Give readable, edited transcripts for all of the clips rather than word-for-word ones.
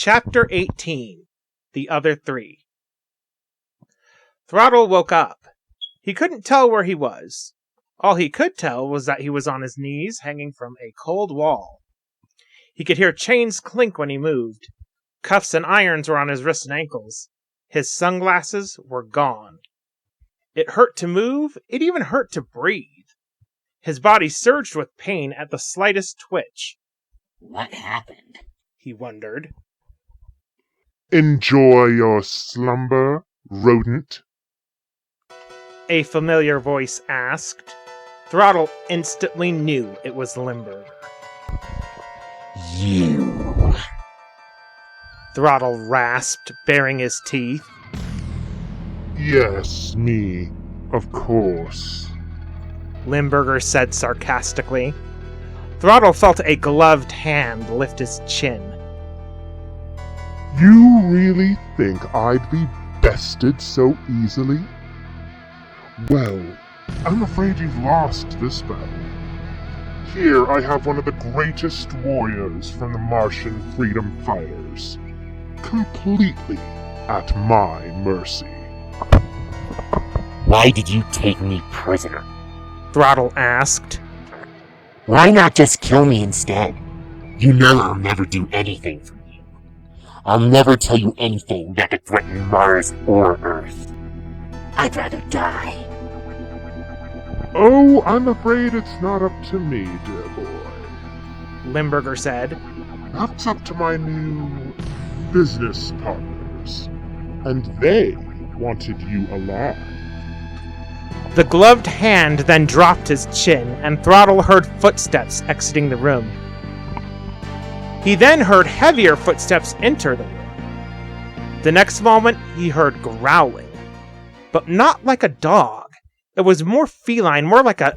Chapter 18. The Other Three. Throttle woke up. He couldn't tell where he was. All he could tell was that he was on his knees, hanging from a cold wall. He could hear chains clink when he moved. Cuffs and irons were on his wrists and ankles. His sunglasses were gone. It hurt to move. It even hurt to breathe. His body surged with pain at the slightest twitch. What happened? He wondered. Enjoy your slumber, rodent? A familiar voice asked. Throttle instantly knew it was Limburger. You. Throttle rasped, baring his teeth. Yes, me. Of course. Limburger said sarcastically. Throttle felt a gloved hand lift his chin. You really think I'd be bested so easily? Well, I'm afraid you've lost this battle. Here I have one of the greatest warriors from the Martian freedom fighters, completely at my mercy. Why did you take me prisoner? Throttle asked. Why not just kill me instead? You know I'll never do anything for you. I'll never tell you anything that could threaten Mars or Earth. I'd rather die. Oh, I'm afraid it's not up to me, dear boy. Limburger said. That's up to my new business partners. And they wanted you alive. The gloved hand then dropped his chin, and Throttle heard footsteps exiting the room. He then heard heavier footsteps enter the room. The next moment, he heard growling. But not like a dog. It was more feline, more like a...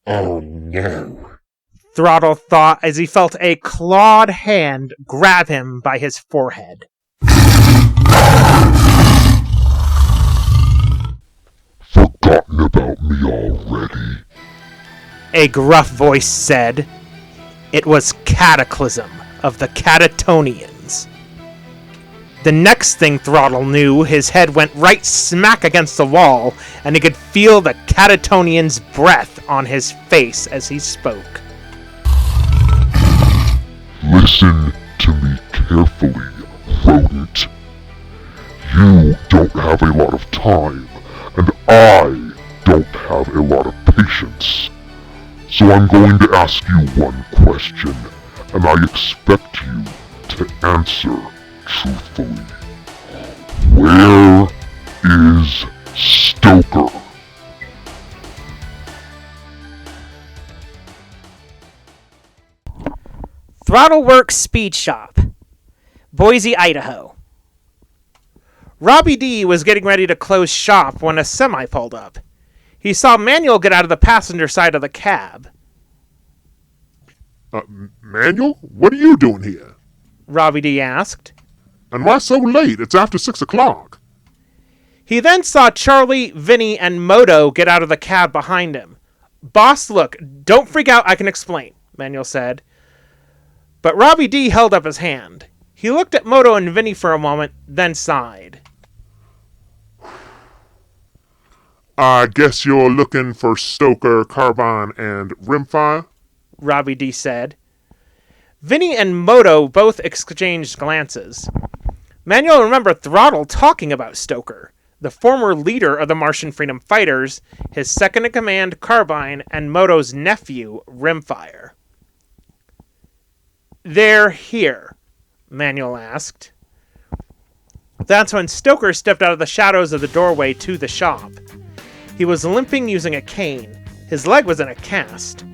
Oh no. Throttle thought as he felt a clawed hand grab him by his forehead. Forgotten about me already? A gruff voice said. It was Cataclysm of the Catatonians. The next thing Throttle knew, his head went right smack against the wall, and he could feel the Catatonian's breath on his face as he spoke. Listen to me carefully, rodent. You don't have a lot of time, and I don't have a lot of patience. So I'm going to ask you one question, and I expect you to answer truthfully. Where is Stoker? Throttle Works Speed Shop, Boise, Idaho. Robbie D was getting ready to close shop when a semi pulled up. He saw Manuel get out of the passenger side of the cab. Manuel? What are you doing here? Robbie D asked. And why so late? It's after 6 o'clock. He then saw Charlie, Vinny, and Moto get out of the cab behind him. Boss, look, don't freak out, I can explain, Manuel said. But Robbie D held up his hand. He looked at Moto and Vinny for a moment, then sighed. I guess you're looking for Stoker, Carbine, and Rimfire? Robbie D said. Vinny and Moto both exchanged glances. Manuel remembered Throttle talking about Stoker, the former leader of the Martian Freedom Fighters, his second-in-command Carbine, and Moto's nephew, Rimfire. They're here, Manuel asked. That's when Stoker stepped out of the shadows of the doorway to the shop. He was limping using a cane. His leg was in a cast.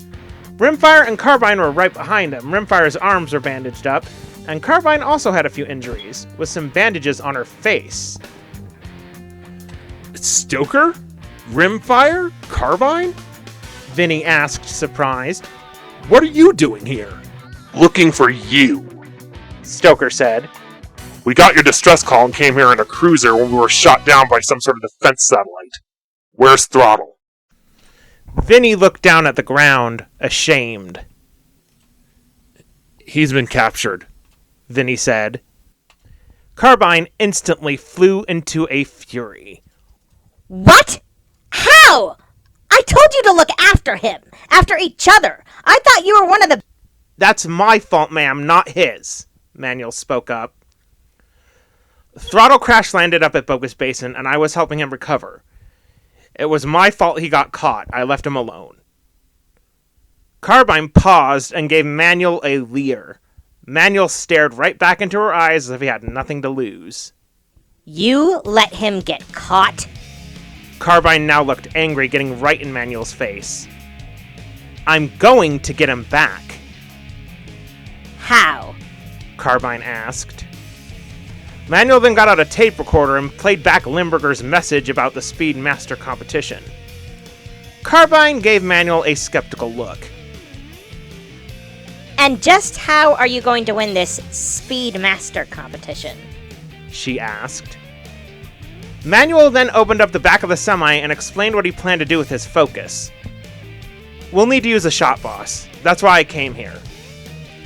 Rimfire and Carbine were right behind him. Rimfire's arms were bandaged up, and Carbine also had a few injuries, with some bandages on her face. Stoker? Rimfire? Carbine? Vinny asked, surprised. What are you doing here? Looking for you, Stoker said. We got your distress call and came here in a cruiser when we were shot down by some sort of defense satellite. Where's Throttle? Vinny looked down at the ground, ashamed. He's been captured, Vinny said. Carbine instantly flew into a fury. What? How? I told you to look after him, after each other. I thought you were one of the... That's my fault, ma'am, not his, Manuel spoke up. Throttle crash landed up at Bogus Basin, and I was helping him recover. It was my fault he got caught. I left him alone. Carbine paused and gave Manuel a leer. Manuel stared right back into her eyes as if he had nothing to lose. You let him get caught? Carbine now looked angry, getting right in Manuel's face. I'm going to get him back. How? Carbine asked. Manuel then got out a tape recorder and played back Limburger's message about the Speedmaster competition. Carbine gave Manuel a skeptical look. And just how are you going to win this Speedmaster competition? She asked. Manuel then opened up the back of the semi and explained what he planned to do with his Focus. We'll need to use a shop boss. That's why I came here.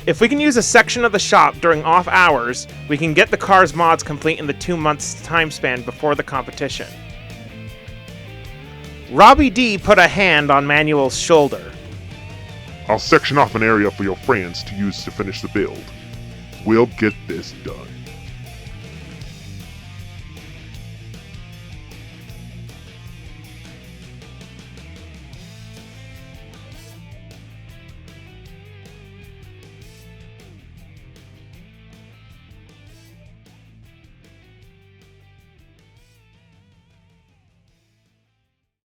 If we can use a section of the shop during off hours, we can get the car's mods complete in the 2 months time span before the competition. Robbie D put a hand on Manuel's shoulder. I'll section off an area for your friends to use to finish the build. We'll get this done.